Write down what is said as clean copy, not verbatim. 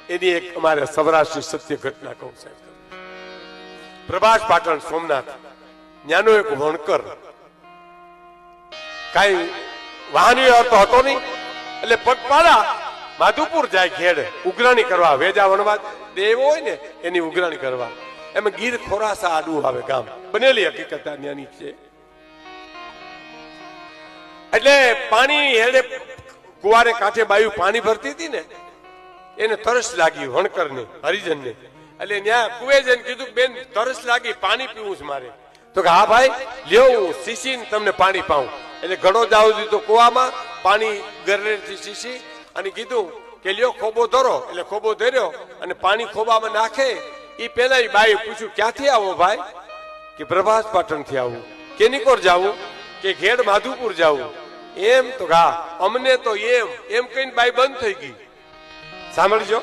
એની એક અમારે સૌરાષ્ટ્રની સત્ય ઘટના કહું સાહેબ. પ્રભાસ પાટણ સોમનાથ ન્યાનો એક વણકર, કઈ વાહન વ્યવહાર તો હતો નહીં, એટલે પગપાળા માધુપુર જાય ઘેડ ઉઘરાણી કરવા, વેજા વણવા દેવ હોય ને એની ઉઘરાણી કરવા. એમાં ગીર ખોરાસા આડું આવે ગામ, બનેલી હકીકત ત્યાંની છે. એટલે પાણી હેડે કુવારે કાંઠે બાયું પાણી ભરતી હતી ને, એને તરસ લાગી વણકર ને હરિજન ને. એટલે ત્યાં કુએ જઈને કીધું બેન તરસ લાગી, પાણી પીવું છે મારે. તો કે હા ભાઈ લ્યો હું શીશી તમને પાણી પાઉં. એટલે ઘણો જાવ દીધો કુવામાં પાણી ગરેથી શીશી અને કીધું કે લ્યો ખોબો ધરો. એટલે ખોબો ધર્યો અને પાણી ખોબામાં નાખે એ પેલા બાઈ પૂછ્યું ક્યાંથી આવો ભાઈ? કે પ્રભાસ પાટણ થી આવું. કેની કોર જાવું? કે ઘેડ માધુપુર જાવું. એમ તો હા અમને તો એમ કહીને બાઈ બંધ થઈ ગઈ. સાંભળજો.